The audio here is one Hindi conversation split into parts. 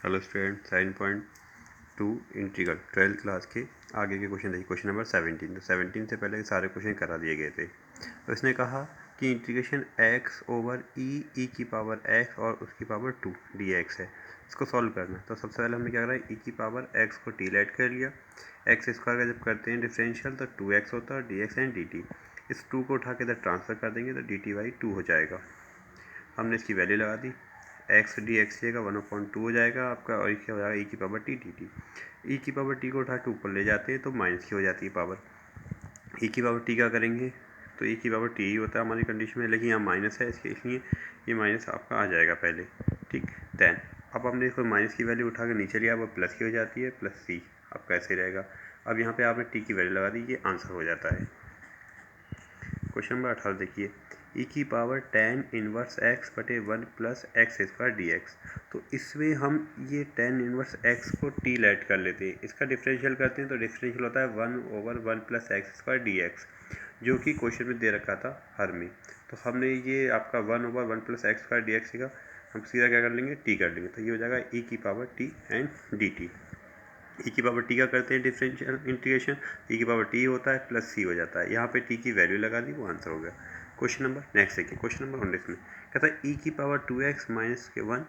Hello student, 7.2 integral 12th class के आगे के क्वेश्चन देखिए। Question number 17। तो 17 से पहले सारे क्वेश्चन करा दिए गए थे। तो इसने कहा कि इंटीग्रेशन x ओवर ई की पावर x और उसकी पावर 2 dx है, इसको सॉल्व करना। तो सबसे पहले हमने क्या करा, ई की पावर x को टी लेट कर लिया। एक्स स्क्वायर का जब करते हैं डिफरेंशियल तो 2x होता है, dx एंड dt। इस 2 को उठा के इधर ट्रांसफर कर देंगे तो dt/2 हो जाएगा। हमने इसकी वैल्यू लगा दी, एक्स डी एक्स का 1/2 हो जाएगा आपका, और क्या हो जाएगा ई की power T D t. E की पावर टी को उठा के ऊपर ले जाते हैं तो माइनस की हो जाती है पावर। ई की पावर टी का करेंगे तो ई की पावर टी ही होता है हमारी कंडीशन में, लेकिन यहाँ माइनस है इसके, इसलिए ये माइनस आपका आ जाएगा पहले। ठीक, देन अब हमने इसको माइनस की वैल्यू उठा के नीचे लिया, अब प्लस की हो जाती है, प्लस सी आपका ऐसे रहेगा। अब यहाँ पे आपने टी की वैल्यू लगा दी, ये आंसर हो जाता है। क्वेश्चन नंबर 18 देखिए, ई की पावर tan इनवर्स x बटे 1 plus x square D x. तो इसमें हम ये tan इनवर्स x को t लेट कर लेते हैं, इसका डिफरेंशियल करते हैं तो डिफरेंशियल होता है 1/1 plus x square D x, जो कि क्वेश्चन में दे रखा था हर में। तो हमने ये आपका 1/1 plus x square D x का हम सीधा क्या कर लेंगे, t कर लेंगे। तो ये हो जाएगा ई की power t and d t. E की पावर टी का करते हैं डिफरेंशियल इंटीग्रेशन, ई की पावर टी होता है प्लस सी हो जाता है। यहाँ पे टी की वैल्यू लगा दी, वो आंसर हो गया। क्वेश्चन नंबर नेक्स्ट देखिए, क्वेश्चन नंबर 19 में कहता है ई की पावर 2x माइनस के 1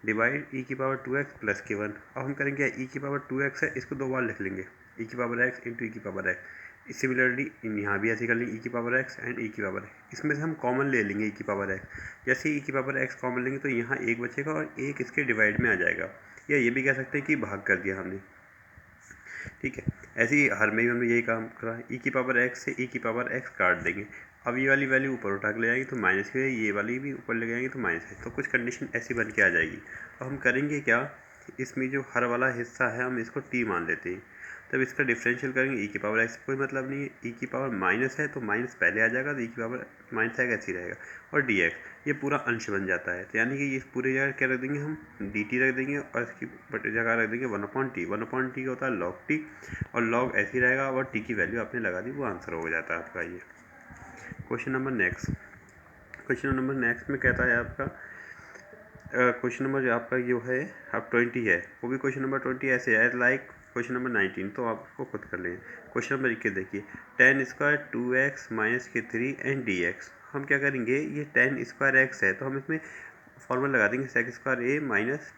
डिवाइड ई की पावर 2x प्लस के 1। अब हम करेंगे ई की पावर 2x है, इसको दो बार लिख लेंगे, ई की पावर x इंटू ई की पावर x। सिमिलरली यहाँ भी ऐसे कर लेंगे, ई की पावर x एंड ई की पावर x। इसमें से हम कॉमन ले लेंगे ई की पावर x। जैसे ई की पावर x कॉमन लेंगे तो यहाँ एक बचेगा और एक इसके डिवाइड में आ जाएगा, या ये भी कह सकते हैं कि भाग कर दिया हमने। ठीक है, ऐसे ही हर में भी हमने यही काम करा, ई की पावर एक्स से ई की पावर एक्स काट देंगे। अब ये वाली वैल्यू ऊपर उठा के ले जाएंगे तो माइनस की है, ये वाली भी ऊपर ले जाएंगे तो माइनस है। तो कुछ कंडीशन ऐसी बन के आ जाएगी। अब हम करेंगे क्या, इसमें जो हर वाला हिस्सा है हम इसको टी मान लेते हैं। तब इसका डिफरेंशियल करेंगे, ई की पावर एक्स कोई मतलब नहीं है, ई की पावर माइनस है तो माइनस पहले आ जाएगा, तो ई की पावर माइनस आएगा ऐसे ही रहेगा, और डी एक्स ये पूरा अंश बन जाता है। तो यानी कि इस पूरी जगह क्या रख देंगे, हम डी टी रख देंगे, और इसकी जगह रख देंगे 1/t। 1/t का होता है लॉग टी, और लॉग ऐसे ही रहेगा, और टी की वैल्यू आपने लगा दी, वो आंसर हो जाता है आपका ये। Question number next, question number next में कहता है आपका क्वेश्चन नंबर जो आपका जो है अब 20 है, वो भी क्वेश्चन नंबर 20 ऐसे है लाइक क्वेश्चन नंबर 19। तो आप उसको खुद कर लें। क्वेश्चन नंबर 21 देखिए, tan स्क्वायर 2x माइनस के 3 एंड dx। हम क्या करेंगे, ये tan स्क्वायर एक्स है तो हम इसमें फॉर्मूला लगा देंगे, sec square A minus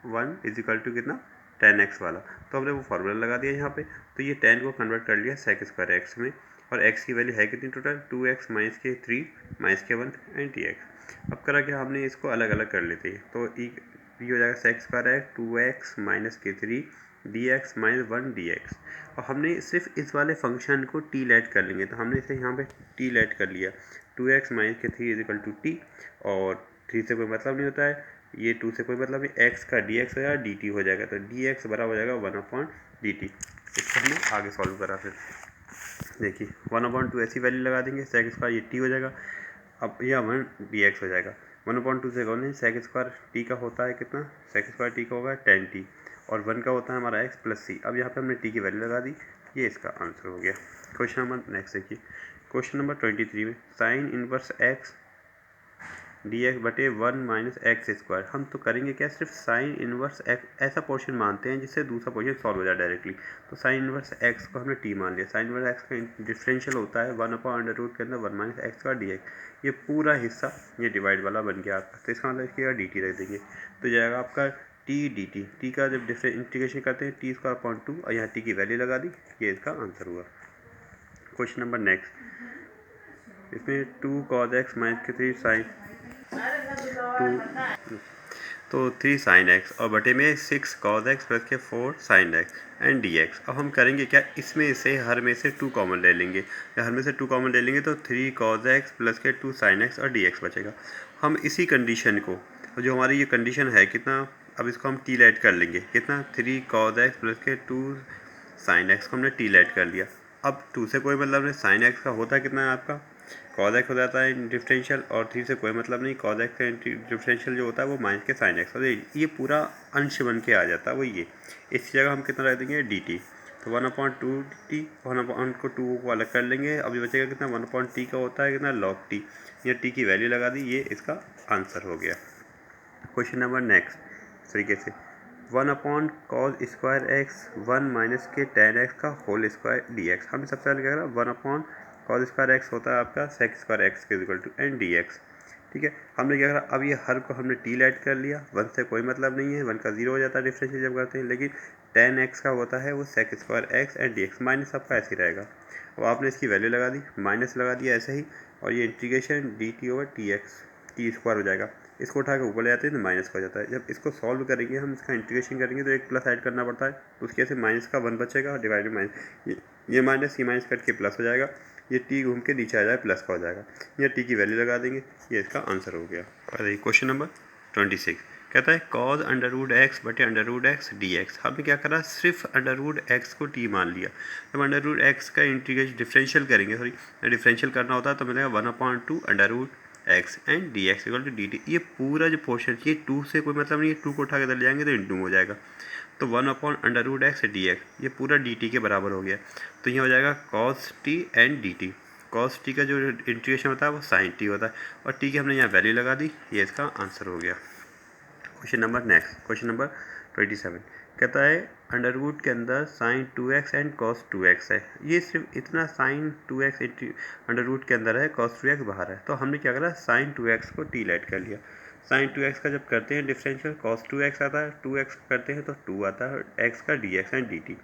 1 equal to कितना, tan x वाला। तो हमने वो फार्मूला लगा दिया यहाँ पे। तो ये tan को कन्वर्ट कर लिया सेक स्क्वायर एक्स में, और x की वैल्यू है कितनी टोटल, 2x माइनस के 3 माइनस के 1 एंड dx। अब करा क्या, हमने इसको अलग अलग कर लेते हैं। तो ये हो जाएगा सेक स्क्वायर है 2x माइनस के 3 dx माइनस 1 dx। और हमने सिर्फ इस वाले फंक्शन को t लेट कर लेंगे, तो हमने इसे यहाँ पे t लेट कर लिया, 2x माइनस के 3 इजिकल टू टी, और 3 से कोई मतलब नहीं होता है, ये 2 से कोई मतलब नहीं, x का dx हो जाएगा dt हो जाएगा, तो dx बराबर हो जाएगा 1/dt। इसको हमने आगे सॉल्व करा। फिर देखिए 1/2 ऐसी वैल्यू लगा देंगे, सेक स्क्वायर ये t हो जाएगा, अब यह 1 dx हो जाएगा। 1/2 से कौन है, सेक स्क्वायर टी का होता है कितना, सेक स्क्वायर टी का होगा 10t, और 1 का होता है हमारा x प्लस सी। अब यहाँ पे हमने t की वैल्यू लगा दी, ये इसका आंसर हो गया। क्वेश्चन नंबर नेक्स्ट देखिए, क्वेश्चन नंबर 23 में sine inverse x D x बटे 1 माइनस एक्स स्क्वायर। हम तो करेंगे क्या, सिर्फ साइन इनवर्स एक्स ऐसा पोर्शन मानते हैं जिससे दूसरा पोर्शन सॉल्व हो जाए डायरेक्टली। तो साइन इनवर्स एक्स को हमने टी मान लिया, साइन इनवर्स एक्स का डिफरेंशियल होता है 1/√, के अंदर 1 माइनस एक्स का डी एक्स। ये पूरा हिस्सा ये डिवाइड वाला बन गया आपका, तो इसका मतलब इसकी डी टी रख देंगे, तो जाएगा आपका टी डी टी। टी का जब डिफरेंट इंटीग्रेशन करते हैं टी स्क्वायर अपॉन 2, और यहाँ टी की वैल्यू लगा दी, ये इसका आंसर हुआ। क्वेश्चन नंबर नेक्स्ट, इसमें 2 cos x माइनस के 3 साइन 2, तो 3 साइन एक्स और बटे में 6 cos x प्लस के 4 sine x and D x. अब हम करेंगे क्या, इसमें से हर में से 2 कॉमन ले लेंगे, या हर में से 2 कॉमन ले लेंगे तो 3 cos x प्लस के 2 साइन एक्स और डी एक्स बचेगा। हम इसी कंडीशन को, जो हमारी ये कंडीशन है कितना, अब इसको हम टी लेट कर लेंगे कितना, 3 cos x प्लस के 2 साइन एक्स को हमने टी लेट कर लिया। अब 2 से कोई मतलब नहीं, साइन एक्स का होता कितना है आपका, cos x हो जाता है डिफरेंशियल, और 3 से कोई मतलब नहीं, cos x का डिफरेंशियल जो होता है वो माइनस के साइन एक्स, और ये पूरा अंश बन के आ जाता है वो ये। इस जगह हम कितना रख देंगे डी टी, तो 1/2t, 1/2 को अलग कर लेंगे। अभी बचेगा कितना, 1/t का होता है कितना, लॉग टी, ये टी की वैल्यू लगा दी, ये इसका आंसर हो गया। क्वेश्चन नंबर नेक्स्ट, तरीके से 1/cos² x 1 माइनस के tan x का होल स्क्वायर dx। हमने सबसे पहले क्या करा 1/cos² x होता है आपका sec² x के इक्वल टू n dx। ठीक है, हमने क्या करा, अब ये हर को हमने टी ऐड कर लिया, 1 से कोई मतलब नहीं है, 1 का 0 हो जाता है डिफरेंशियल जब करते हैं, लेकिन tan x का होता है वो sec² x and dx, minus आपका ऐसे ही रहेगा। अब आपने इसकी वैल्यू लगा दी, माइनस लगा दिया ऐसे ही, और ये इंटीग्रेशन dt/tx t² हो जाएगा। इसको उठा के ऊपर ले जाते हैं तो माइनस का हो जाता है। जब इसको सॉल्व करेंगे हम, इसका इंटीग्रेशन करेंगे तो एक प्लस ऐड करना पड़ता है, तो उसकी वजह से माइनस का 1 बचेगा, डिवाइडेड माइनस ये माइनस कट के प्लस हो जाएगा, ये टी घूम के नीचे आ जाए प्लस का हो जाएगा। ये टी की वैल्यू लगा देंगे, ये इसका आंसर हो गया। अरे क्वेश्चन नंबर 26 कहता है cos √x बटे √x dx। हमने क्या करा, सिर्फ √x को t मान लिया। जब √x का इंटीग्रेशन डिफरेंशियल करेंगे, सॉरी डिफरेंशियल करना होता है तो मिलेगा 1/2 √x and dx equal to dt। ये पूरा जो पोर्शन, ये 2 से कोई मतलब नहीं है, 2 को उठा के इधर ले जाएंगे तो इंटू हो जाएगा, तो 1/√x dx ये पूरा dt के बराबर हो गया। तो ये हो जाएगा cos t and dt। cos t का जो इंटीग्रेशन होता है वो sin t होता है, और t की हमने यहाँ वैल्यू लगा दी, ये इसका आंसर हो गया। Question number next, question number 27 कहता है अंडर रूट के अंदर sin 2x and cos 2x है। ये सिर्फ इतना sin 2x अंडर रूट के अंदर है, cos 2x बाहर है, तो हमने क्या करा sin 2x को t ऐड कर लिया। sin 2x का जब करते हैं डिफरेंशियल, cos 2x आता है, 2x करते हैं तो 2 आता है, x का dx एंड dt।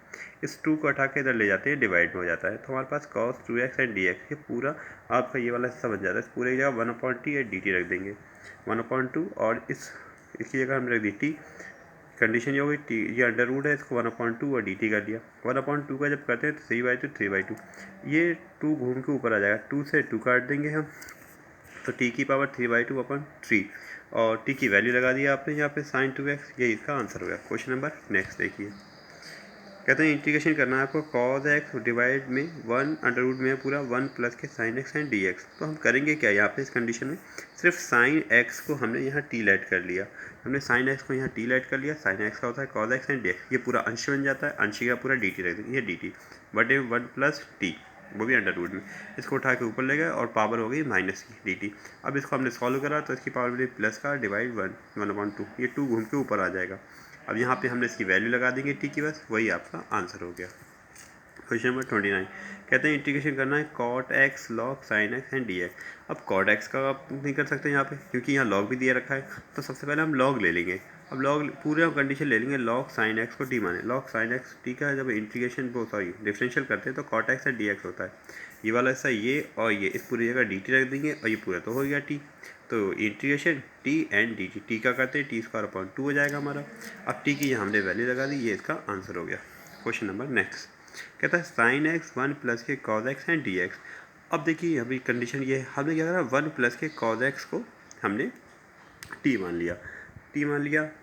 इस 2 को हटा के इधर ले जाते हैं, डिवाइड में हो जाता है, तो हमारे पास cos 2x एंड dx ये पूरा आपका ये वाला हिस्सा बन जाता है। इस पूरे जगह 1/t एंड dt रख देंगे, 1/2, और इसकी जगह हम रख दी टी। कंडीशन ये हो गई टी, ये अंडर रूट है, इसको 1/2 और dt कर दिया। 1/2 का जब करते हैं तो 3/2, ये 2 घूम के ऊपर आ जाएगा, 2 से 2 काट देंगे हम, तो t की पावर 3/2/3, और t की वैल्यू लगा दिया आपने यहाँ पे sin 2x, ये इसका आंसर हो गया। क्वेश्चन नंबर नेक्स्ट देखिए, कहते हैं इंटीग्रेशन करना है आपको cos x डिवाइड में 1 अंडर रूट में पूरा 1 प्लस के sin x एंड dx। तो हम करेंगे क्या यहाँ पे इस कंडीशन में, सिर्फ sin x को हमने यहाँ t ऐड कर लिया, हमने sin x को यहाँ t ऐड कर लिया, sin x का होता है cos x एंड dx, ये पूरा अंश बन जाता है, अंश का पूरा dt रख देंगे, ये dt बटे 1 प्लस t, वो भी अंडर रूट में, इसको उठा के ऊपर ले गए और पावर हो गई माइनस की dt। अब इसको हमने सॉल्व करा तो इसकी पावर मिली प्लस का डिवाइड 1/2, ये 2 घूम के ऊपर आ जाएगा। अब यहाँ पे हमने इसकी वैल्यू लगा देंगे टी की, बस वही आपका आंसर हो गया। क्वेश्चन नंबर 29 कहते हैं इंटीग्रेशन करना है cot x log sin x and dx। अब cot x का आप नहीं कर सकते यहाँ पे, क्योंकि यहाँ log भी दिया रखा है, तो सबसे पहले हम log ले लेंगे। अब log पूरे कंडीशन ले लेंगे, log sin x को t माने, log sin x t का जब इंटीग्रेशन डिफरेंशियल करते हैं तो cot x एंड dx होता है, ये वाला हिस्सा ये और ये, इस पूरी जगह dt रख देंगे, और ये पूरा तो हो गया t, तो integration t and dt, t का करते हैं t² हो जाएगा हमारा। अब t की यहाँ हमने वैल्यू लगा दी, ये इसका आंसर हो गया। क्वेश्चन नंबर नेक्स्ट कहता है sin x 1 प्लस के cos x एंड dx। अब देखिए अभी कंडीशन ये है, हमने क्या करा 1 प्लस के cos x को हमने t मान लिया,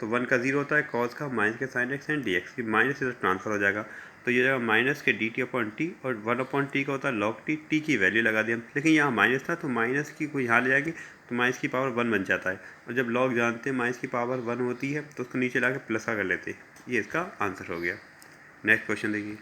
तो 1 का 0 होता है, cos का माइनस के sin x एंड dx की माइनस इधर ट्रांसफर हो जाएगा, तो ये जगह माइनस के dt/t और 1/t का होता है log t की वैल्यू लगा दी हम, लेकिन यहाँ माइनस था तो माइनस की को यहाँ ले जाएंगे तो माइनस की पावर 1 बन जाता है, और जब log जानते हैं माइनस की पावर 1 होती है तो उसको नीचे ला के प्लस का कर लेते हैं, ये इसका आंसर हो गया। नेक्स्ट क्वेश्चन देखिए,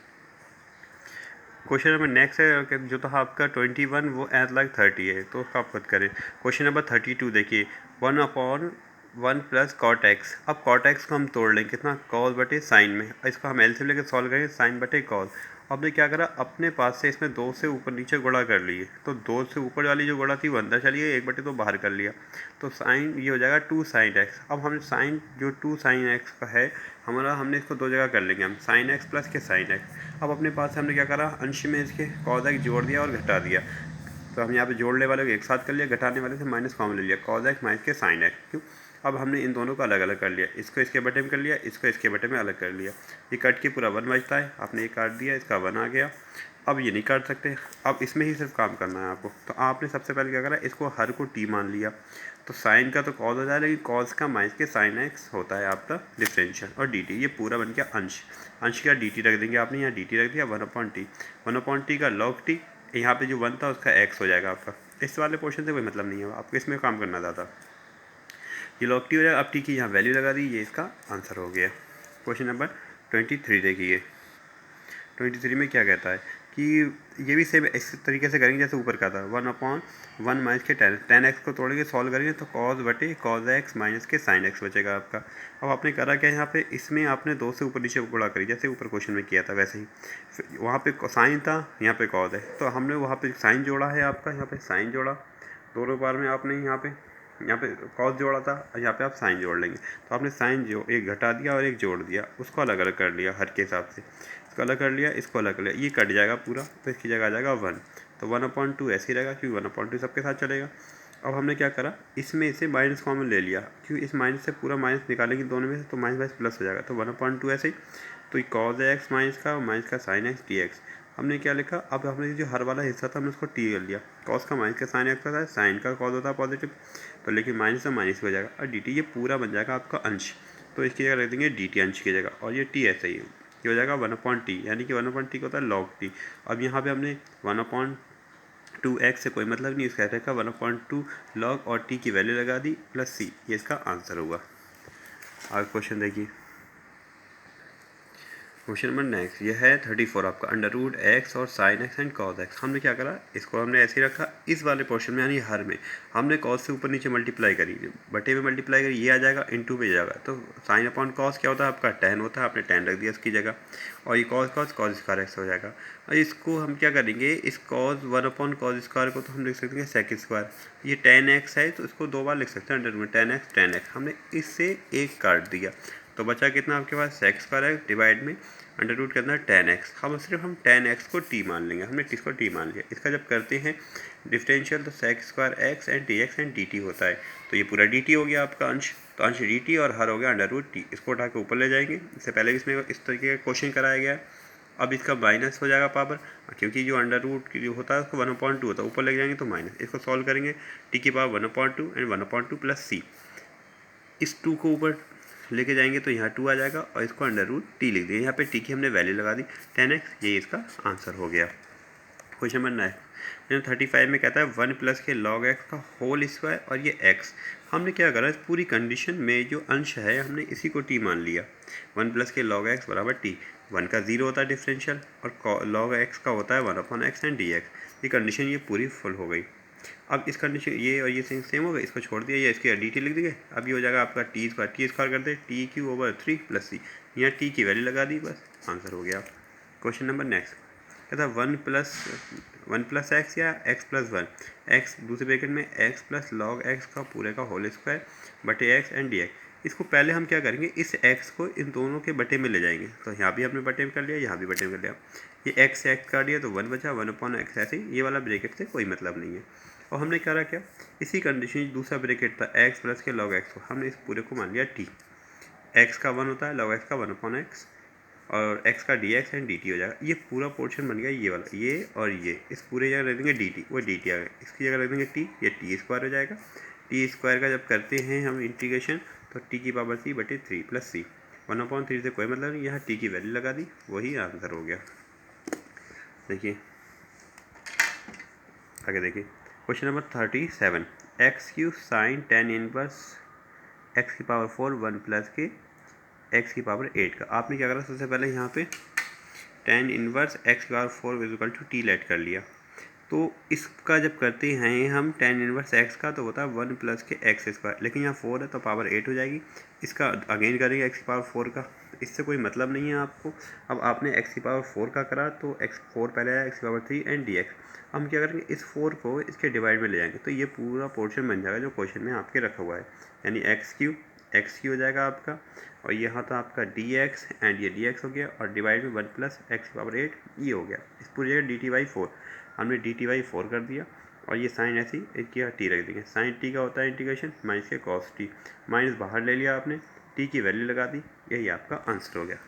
क्वेश्चन नंबर नेक्स्ट है जो था आपका 21, वो एज लाइक 30 है, तो उसका आप खुद करें। क्वेश्चन नंबर 32 देखिए 1/1 प्लस cot x। अब cot x को हम तोड़ लें कितना, cos बटे साइन में, इसको हम एलसीएम लेकर सॉल्व करेंगे, साइन बटे cos। हमने क्या करा, अपने पास से इसमें 2 से ऊपर नीचे गुणा कर लिए, तो 2 से ऊपर वाली जो गुणा थी वो अंदर चली गई, 1/2 बाहर कर लिया, तो साइन ये हो जाएगा 2 sin x। अब हमने साइन जो 2 sin x का है हमारा, हमने इसको 2 जगह कर लेंगे हम, sin x प्लस के sin x। अब अपने पास हमने क्या करा, अंश में इसके cos x जोड़ दिया और घटा दिया, तो हम यहाँ पे जोड़ने वाले को एक साथ कर लिया, घटाने वाले से माइनस कॉमन ले लिया, cos x माइनस के sin x। क्यों, अब हमने इन दोनों को अलग अलग कर लिया, इसको इसके बटे में कर लिया, इसको इसके बटे में अलग कर लिया, ये कट के पूरा 1 बचता है, आपने ये काट दिया, इसका 1 आ गया। अब ये नहीं काट सकते, अब इसमें ही सिर्फ काम करना है आपको, तो आपने सबसे पहले क्या करा, इसको हर को t मान लिया, तो साइन का तो cos हो जाएगा, लेकिन cos का माइनस के sin x होता है आपका डिफरेंशियल, और dt ये पूरा बन गया अंश, अंश का dt रख देंगे, आपने यहाँ dt रख दिया 1/t का log t, यहाँ पे जो 1 था उसका x हो जाएगा आपका। इस वाले पोर्शन से कोई मतलब नहीं है, आपको इसमें काम करना ज़्यादा, ये log t हो जाएगा। अब t की यहाँ वैल्यू लगा दी, ये इसका आंसर हो गया। क्वेश्चन नंबर 23 देखिए, 23 में क्या कहता है कि ये भी सेम इस तरीके से करेंगे जैसे ऊपर का था, 1/1 माइनस के टेन एक्स को तोड़ेंगे, सॉल्व करेंगे तो कॉस बटे कॉस एक्स माइनस के साइन एक्स बचेगा आपका। अब आपने करा क्या यहाँ पे, इसमें आपने 2 से ऊपर नीचे गुणा करी जैसे ऊपर क्वेश्चन में किया था वैसे ही। वहाँ पे साइन था, यहाँ पे कॉस है, तो हमने वहाँ पे साइन जोड़ा है आपका, यहाँ पे साइन जोड़ा, दोनों बार में आपने यहाँ पे कॉस जोड़ा था, यहाँ पे आप साइन जोड़ लेंगे। तो आपने साइन जो एक घटा दिया और एक जोड़ दिया, उसको अलग अलग कर लिया हर के हिसाब से, इसको अलग कर लिया, इसको अलग कर लिया, ये कट जाएगा पूरा, तो इसकी जगह आ जाएगा 1। तो 1/2 ऐसे ही रहेगा क्योंकि 1/2 सबके साथ चलेगा। अब हमने क्या करा, इसमें से माइनस कॉमन ले लिया, क्योंकि इस माइनस से पूरा माइनस निकालेंगे दोनों में से, तो माइनस माइनस प्लस हो जाएगा, तो 1/2 ऐसे ही। तो ये कॉस एक्स माइनस का और माइनस का साइन एक्स डी एक्स हमने क्या लिखा। अब हमने जो हर वाला हिस्सा था हमने उसको टी कर लिया, कॉस का माइनस का साइन एक्स का था, साइन का कॉस होता है पॉजिटिव, तो लेकिन माइनस से माइनस हो जाएगा, और डी टी ये पूरा बन जाएगा आपका अंश, तो इसकी जगह रख देंगे डी टी अंश की जगह, और ये टी ऐसे ही ये हो जाएगा 1/t, यानी कि 1/t को होता है log t। अब यहाँ पे हमने 1/2x से कोई मतलब नहीं, इसका रहेगा 1/2 log और t की वैल्यू लगा दी प्लस c, ये इसका आंसर होगा। आगे क्वेश्चन देखिए, क्वेश्चन नंबर नेक्स्ट ये है 34 आपका, √x और sin x and cos x। हमने क्या करा, इसको हमने ऐसे ही रखा, इस वाले पोर्शन में यानी हर में हमने cos से ऊपर नीचे मल्टीप्लाई करी, बटे में मल्टीप्लाई करी, ये आ जाएगा इनटू में जाएगा, तो sin अपॉन cos क्या होता है आपका tan होता है, आपने tan रख दिया इसकी जगह, और ये cos स्क्वायर x हो जाएगा। और इसको हम क्या करेंगे, इस cos 1/cos स्क्वायर को तो हम लिख सकते हैं सेक स्क्वायर, ये tan x है तो इसको 2 बार लिख सकते हैं, अंडर में tan x हमने इससे एक काट दिया, तो बचा कितना आपके पास सेक स्क्वायर है डिवाइड में अंडर रूट के अंदर tan x। हम सिर्फ tan x को t मान लेंगे, हमने इसको t मान लिया। इसका जब करते हैं डिफरेंशियल तो sec square x and dx and dt होता है, तो ये पूरा dt हो गया आपका अंश, तो अंश dt और हर हो गया अंडर रूट t। इसको उठा के ऊपर ले जाएंगे, इससे पहले भी इसमें इस तरीके का क्वेश्चन कराया गया है। अब इसका माइनस हो जाएगा पावर, क्योंकि जो अंडर रूट जो होता है उसको 1/2 होता है, ऊपर ले जाएंगे तो माइनस, इसको सॉल्व करेंगे t की पावर 1/2 एंड 1/2 प्लस c, इस 2 को ऊपर लेके जाएंगे तो यहाँ 2 आ जाएगा, और इसको अंडर रूट टी लिख दिया, यहाँ पे टी की हमने वैल्यू लगा दी tan x, ये इसका आंसर हो गया। क्वेश्चन नंबर 9 35 में कहता है 1 प्लस के log x का होल स्क्वायर, और ये x हमने क्या करा, इस पूरी कंडीशन में जो अंश है हमने इसी को t मान लिया। 1 प्लस के log x बराबर t, 1 का 0 होता है डिफरेंशियल, और log x का होता है 1/x एंड dx। ये कंडीशन ये पूरी फुल हो गई। अब इस कंडीशन ये और ये सेम हो गया, इसको छोड़ दिया, ये इसकी डी टी लिख दिए। अब ये हो जाएगा आपका टी स्क्वायर कर दे t³ / 3 प्लस सी, यहाँ टी की वैल्यू लगा दी, बस आंसर हो गया। क्वेश्चन नंबर नेक्स्ट कहता है 1 प्लस एक्स या x प्लस 1, एक्स दूसरे ब्रैकेट में x प्लस log x का पूरे का होल स्क्वायर बटे x एंड डी एक्स। इसको पहले हम क्या करेंगे, इस x को इन दोनों के बटे में ले जाएंगे, तो यहाँ भी हमने बटे में कर लिया, यहाँ भी बटे में कर लिया, ये x से x काट दिया तो 1 बचा, 1/x ऐसे ही, ये वाला ब्रैकेट से कोई मतलब नहीं है। और हमने करा क्या, इसी कंडीशन दूसरा ब्रैकेट था x प्लस के log x को, हमने इस पूरे को मान लिया t, x का 1 होता है, log x का 1/x, और x का dx एंड dt हो जाएगा। ये पूरा पोर्शन बन गया, ये वाला, ये और ये, इस पूरे जगह रख देंगे dt, वो dt आ गया, इसकी जगह रख देंगे t, ये t स्क्वायर हो जाएगा। t स्क्वायर का जब करते हैं हम इंटीग्रेशन तो t की पावर c बटे 3 प्लस c, 1/3 से कोई मतलब नहीं, यहाँ t की वैल्यू लगा दी, वही आंसर हो गया। देखिए आगे देखिए, question number 37 x³ sine tan inverse x की पावर 4 1 प्लस के x की पावर 8 का। आपने क्या करा, सबसे पहले यहाँ पे tan इनवर्स x की power 4 equal to t let कर लिया, तो इसका जब करते हैं हम tan इनवर्स x का तो होता है 1 प्लस के x स्क्वायर, लेकिन यहाँ 4 है तो पावर 8 हो जाएगी। इसका अगेन करेंगे x की पावर 4 का, इससे कोई मतलब नहीं है आपको। अब आपने x की पावर 4 का करा तो x4 पहले आया, x की पावर 3 एंड dx। हम क्या करेंगे, इस 4 को इसके डिवाइड में ले जाएंगे, तो ये पूरा पोर्शन बन जाएगा जो क्वेश्चन में आपके रखा हुआ है, यानी x³ हो जाएगा आपका, और यहाँ था आपका dx एंड ये dx हो गया, और डिवाइड में 1 प्लस x की पावर 8 ये हो गया। इस पूरी जगह dt/4 हमने dt/4 कर दिया, और ये साइन ऐसी एक टी रख देंगे, साइन टी का होता है इंटीग्रेशन माइनस के कॉस टी, माइनस बाहर ले लिया आपने, टी की वैल्यू लगा दी, यही आपका आंसर हो गया।